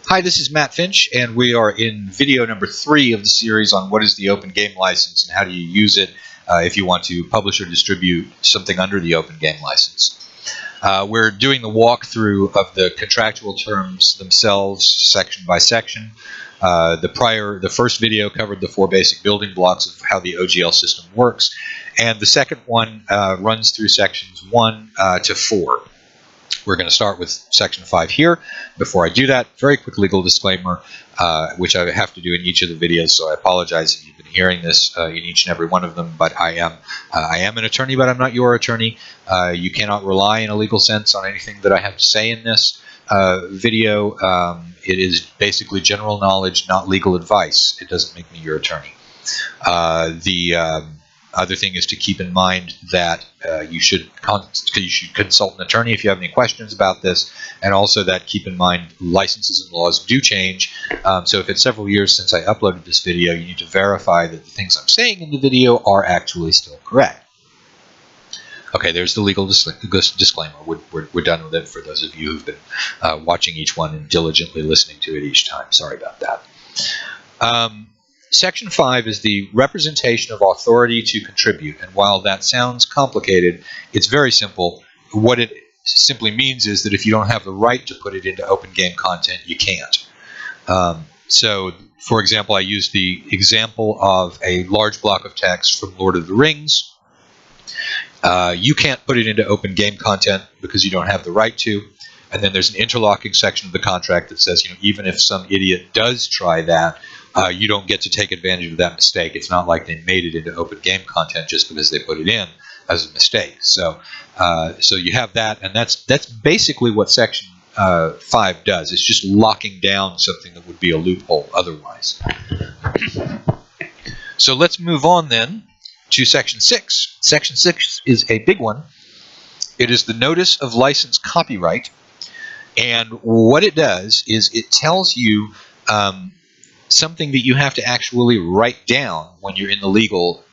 Hi, this is Matt Finch, and we are in video number 3 of the series on what is the Open Game License and how do you use it if you want to publish or distribute something under the Open Game License. We're doing the walkthrough of the contractual terms themselves, section by section. The first video covered the 4 basic building blocks of how the OGL system works, and the second one runs through sections 1 to 4. We're going to start with section 5 here. Before I do that, very quick legal disclaimer, which I have to do in each of the videos, so I apologize if you've been hearing this in each and every one of them, but I am an attorney, but I'm not your attorney. You cannot rely in a legal sense on anything that I have to say in this video. It is basically general knowledge, not legal advice. It doesn't make me your attorney. Other thing is to keep in mind that you should consult an attorney if you have any questions about this, and also that keep in mind licenses and laws do change. So if it's several years since I uploaded this video, you need to verify that the things I'm saying in the video are actually still correct. Okay, there's the legal disclaimer. We're done with it for those of you who've been watching each one and diligently listening to it each time. Sorry about that. Section 5 is the representation of authority to contribute, and while that sounds complicated, it's very simple. What it simply means is that if you don't have the right to put it into open game content, you can't. So, for example, I used the example of a large block of text from Lord of the Rings. You can't put it into open game content because you don't have the right to. And then there's an interlocking section of the contract that says, even if some idiot does try that, you don't get to take advantage of that mistake. It's not like they made it into open game content just because they put it in as a mistake. So you have that, and that's basically what Section 5 does. It's just locking down something that would be a loophole otherwise. So let's move on then to Section 6. Section 6 is a big one. It is the Notice of License Copyright. And what it does is it tells you something that you have to actually write down when you're in the legal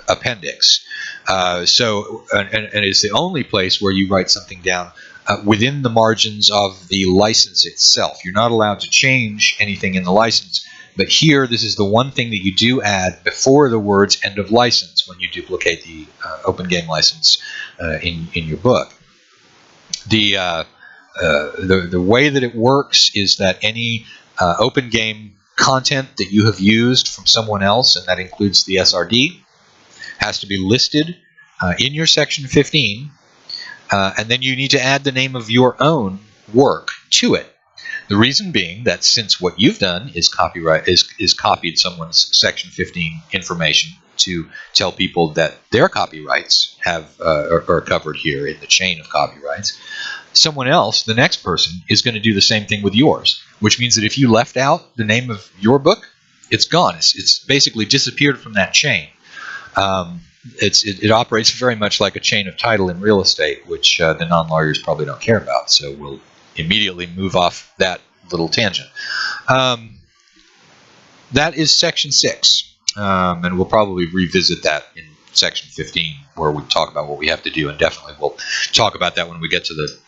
appendix. And it's the only place where you write something down within the margins of the license itself. You're not allowed to change anything in the license, but here this is the one thing that you do add before the words "end of license" when you duplicate the open game license in your book. The way that it works is that any open game content that you have used from someone else, and that includes the SRD, has to be listed in your Section 15, and then you need to add the name of your own work to it. The reason being that since what you've done is copied someone's Section 15 information to tell people that their copyrights are covered here in the chain of copyrights, someone else, the next person, is going to do the same thing with yours, which means that if you left out the name of your book, it's gone. It's basically disappeared from that chain. It operates very much like a chain of title in real estate, which the non-lawyers probably don't care about, so we'll immediately move off that little tangent. That is Section 6, and we'll probably revisit that in Section 15, where we talk about what we have to do, and definitely we'll talk about that when we get to the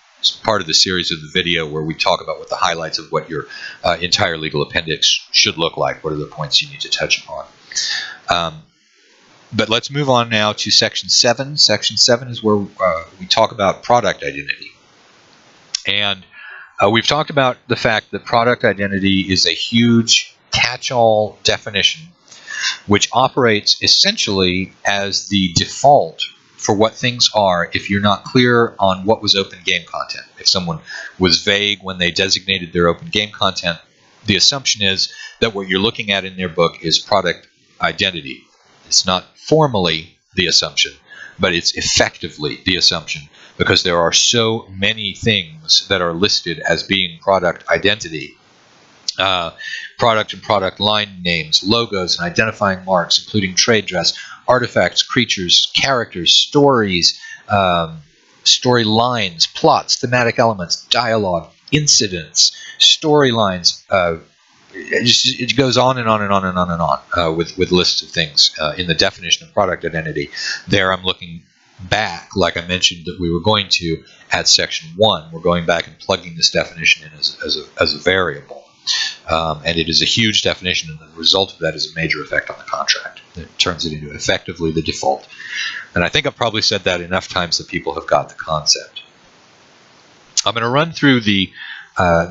part of the series of the video where we talk about what the highlights of what your entire legal appendix should look like. What are the points you need to touch upon? But let's move on now to Section 7. Section 7 is where we talk about product identity. And we've talked about the fact that product identity is a huge catch-all definition which operates essentially as the default for what things are if you're not clear on what was open game content. If someone was vague when they designated their open game content, the assumption is that what you're looking at in their book is product identity. It's not formally the assumption, but it's effectively the assumption, because there are so many things that are listed as being product identity. Product and product line names, logos, and identifying marks, including trade dress, artifacts, creatures, characters, stories, story lines, plots, thematic elements, dialogue, incidents, storylines. It goes on and on and on and on and on with lists of things in the definition of product identity. There I'm looking back, like I mentioned that we were going to at Section 1. We're going back and plugging this definition in as a variable. And it is a huge definition, and the result of that is a major effect on the contract. It turns it into effectively the default. And I think I've probably said that enough times that people have got the concept. I'm going to run through the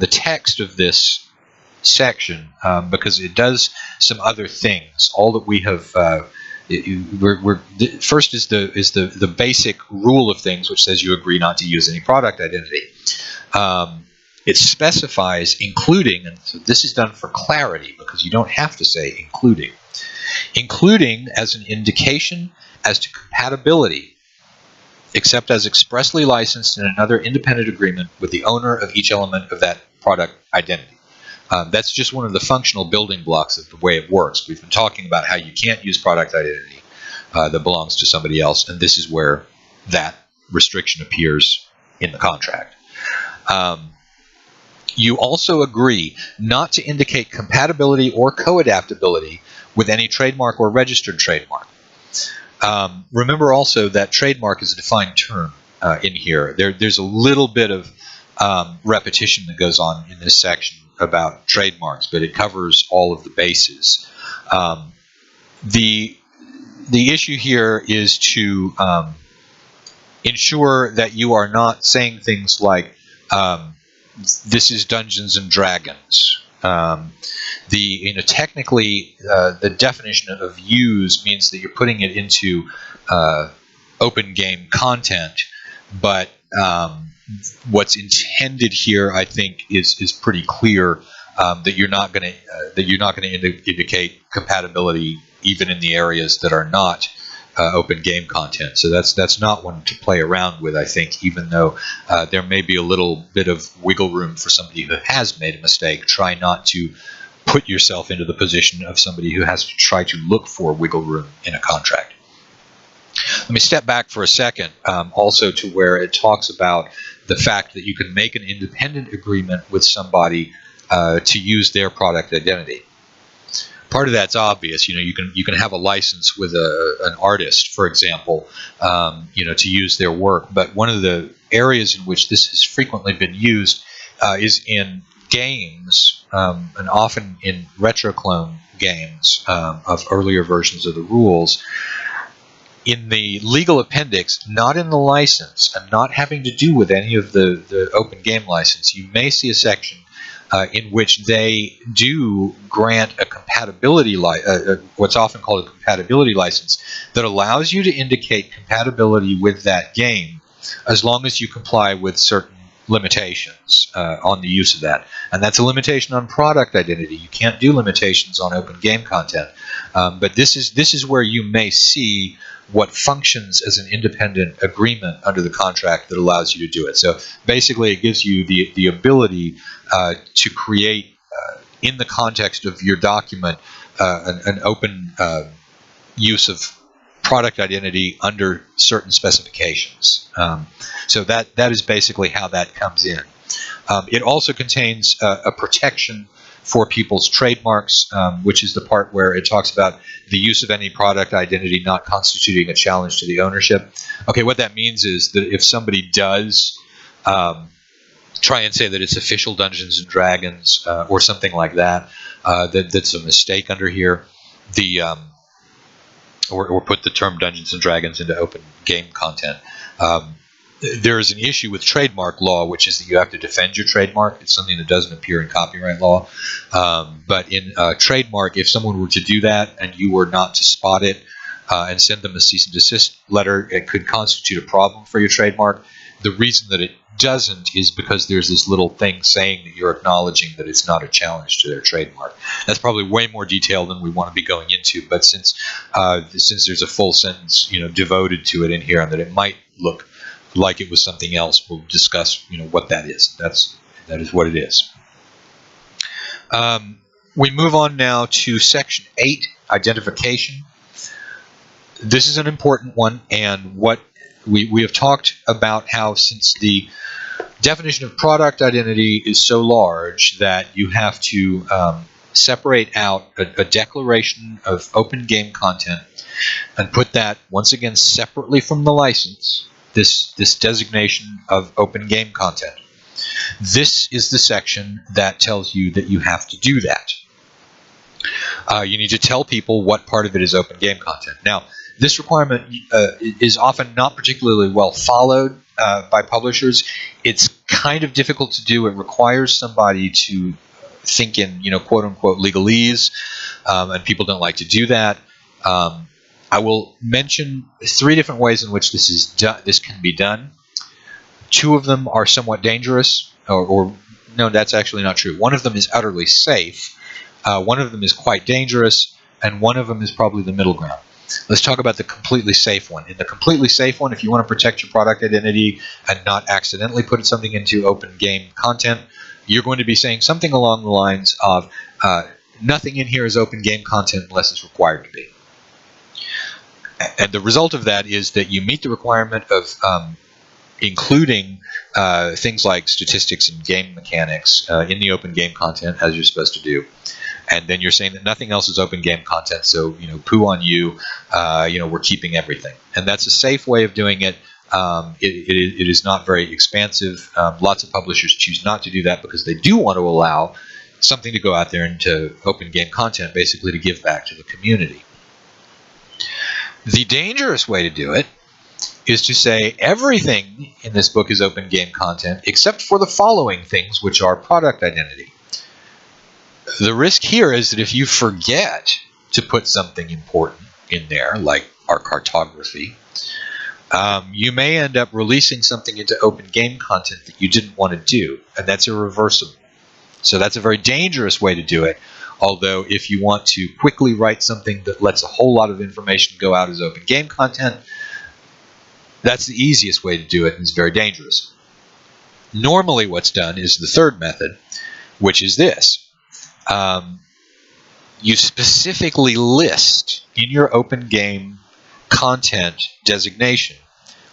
text of this section because it does some other things. All that we have first is the basic rule of things, which says you agree not to use any product identity. It specifies including, and so this is done for clarity because you don't have to say including as an indication as to compatibility, except as expressly licensed in another independent agreement with the owner of each element of that product identity. That's just one of the functional building blocks of the way it works. We've been talking about how you can't use product identity that belongs to somebody else, and this is where that restriction appears in the contract. You also agree not to indicate compatibility or co-adaptability with any trademark or registered trademark. Remember also that trademark is a defined term in here. There's a little bit of repetition that goes on in this section about trademarks, but it covers all of the bases. The issue here is to ensure that you are not saying things like this is Dungeons and Dragons. Technically, the definition of use means that you're putting it into open game content, but what's intended here, I think, is pretty clear. That you're not going to indicate compatibility even in the areas that are not open game content. So that's not one to play around with, I think, even though there may be a little bit of wiggle room for somebody who has made a mistake. Try not to put yourself into the position of somebody who has to try to look for wiggle room in a contract. Let me step back for a second also to where it talks about the fact that you can make an independent agreement with somebody to use their product identity. Part of that's obvious. You can have a license with an artist, for example, to use their work. But one of the areas in which this has frequently been used is in games, and often in retroclone games of earlier versions of the rules. In the legal appendix, not in the license, and not having to do with any of the open game license, you may see a section in which they do grant a compatibility, what's often called a compatibility license, that allows you to indicate compatibility with that game as long as you comply with certain limitations on the use of that. And that's a limitation on product identity. You can't do limitations on open game content. But this is where you may see what functions as an independent agreement under the contract that allows you to do it. So basically it gives you the ability to create, in the context of your document, an open use of product identity under certain specifications. So that is basically how that comes in. It also contains a protection for people's trademarks, which is the part where it talks about the use of any product identity not constituting a challenge to the ownership. Okay, what that means is that if somebody does try and say that it's official Dungeons and Dragons or something like that, that's a mistake under here, or put the term Dungeons and Dragons into open game content. There is an issue with trademark law, which is that you have to defend your trademark. It's something that doesn't appear in copyright law. But in trademark, if someone were to do that and you were not to spot it and send them a cease and desist letter, it could constitute a problem for your trademark. The reason that it doesn't is because there's this little thing saying that you're acknowledging that it's not a challenge to their trademark. That's probably way more detail than we want to be going into, but since there's a full sentence devoted to it in here, and that it might look like it was something else, we'll discuss what that is. That is what it is. We move on now to Section 8, Identification. This is an important one, and what we have talked about how, since the definition of product identity is so large that you have to separate out a declaration of open game content and put that once again separately from the license, this designation of open game content. This is the section that tells you that you have to do that. You need to tell people what part of it is open game content. Now, this requirement is often not particularly well followed by publishers. It's kind of difficult to do. It requires somebody to think in, quote unquote legalese, and people don't like to do that. I will mention 3 different ways in which this can be done. 2 of them are somewhat dangerous, or no, that's actually not true. 1 of them is utterly safe. 1 of them is quite dangerous, and 1 of them is probably the middle ground. Let's talk about the completely safe one. In the completely safe one, if you want to protect your product identity and not accidentally put something into open game content, you're going to be saying something along the lines of, nothing in here is open game content unless it's required to be. And the result of that is that you meet the requirement of including things like statistics and game mechanics in the open game content, as you're supposed to do. And then you're saying that nothing else is open game content, so poo on you. We're keeping everything, and that's a safe way of doing it. It is not very expansive. Lots of publishers choose not to do that because they do want to allow something to go out there into open game content, basically to give back to the community. The dangerous way to do it is to say everything in this book is open game content except for the following things, which are product identity. The risk here is that if you forget to put something important in there, like our cartography, you may end up releasing something into open game content that you didn't want to do, and that's irreversible. So that's a very dangerous way to do it. Although if you want to quickly write something that lets a whole lot of information go out as open game content, that's the easiest way to do it, and it's very dangerous. Normally what's done is the 3rd method, which is this. You specifically list in your open game content designation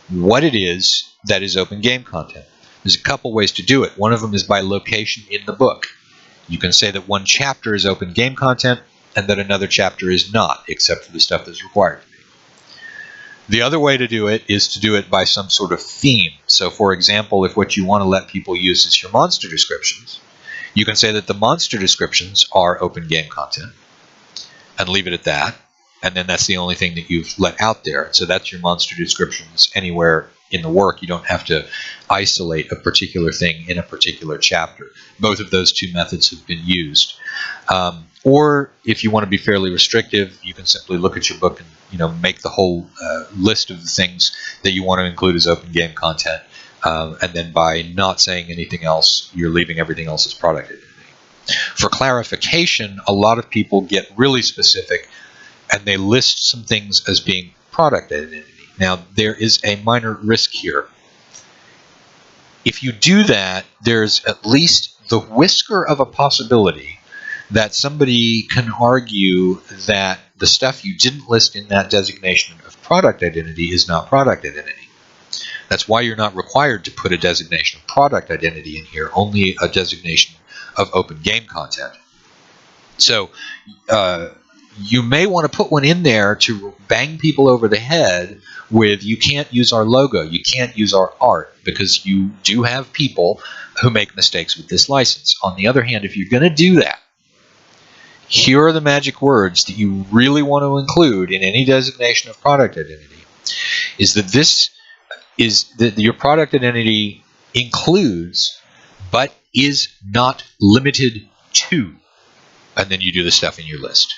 what it is that is open game content. There's a couple ways to do it. One of them is by location in the book. You can say that one chapter is open game content and that another chapter is not, except for the stuff that's required to be. The other way to do it is to do it by some sort of theme. So, for example, if what you want to let people use is your monster descriptions, you can say that the monster descriptions are open game content and leave it at that. And then that's the only thing that you've let out there. So that's your monster descriptions anywhere in the work. You don't have to isolate a particular thing in a particular chapter. Both of those 2 methods have been used. Or if you want to be fairly restrictive, you can simply look at your book and make the whole list of the things that you want to include as open game content. And then by not saying anything else, you're leaving everything else as product identity. For clarification, a lot of people get really specific and they list some things as being product identity. Now, there is a minor risk here. If you do that, there's at least the whisker of a possibility that somebody can argue that the stuff you didn't list in that designation of product identity is not product identity. That's why you're not required to put a designation of product identity in here, only a designation of open game content. So, you may want to put one in there to bang people over the head with, you can't use our logo, you can't use our art, because you do have people who make mistakes with this license. On the other hand, if you're going to do that, here are the magic words that you really want to include in any designation of product identity, is that your product identity includes, but is not limited to, and then you do the stuff in your list.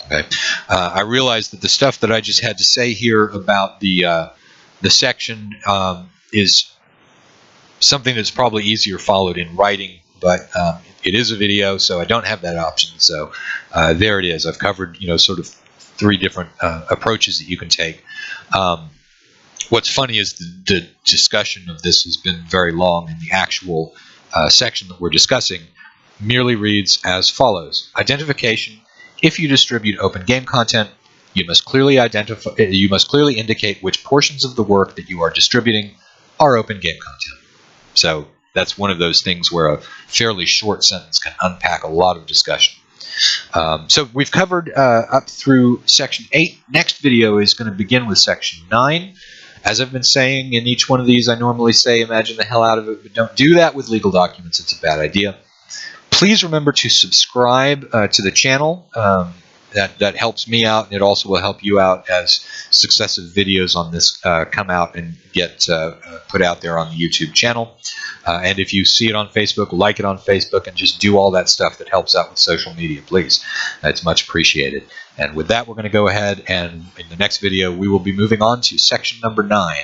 Okay. I realize that the stuff that I just had to say here about the section is something that's probably easier followed in writing, but it is a video, so I don't have that option. So there it is. I've covered sort of 3 different approaches that you can take. What's funny is the discussion of this has been very long, and the actual section that we're discussing merely reads as follows. Identification. If you distribute open game content, you must clearly indicate which portions of the work that you are distributing are open game content. So that's one of those things where a fairly short sentence can unpack a lot of discussion. So we've covered up through section 8. Next video is going to begin with section 9, As I've been saying in each one of these, I normally say imagine the hell out of it, but don't do that with legal documents. It's a bad idea. Please remember to subscribe to the channel. That helps me out, and it also will help you out as successive videos on this come out and get put out there on the YouTube channel. And if you see it on Facebook, like it on Facebook, and just do all that stuff that helps out with social media, please. That's much appreciated. And with that, we're going to go ahead, and in the next video, we will be moving on to section number 9.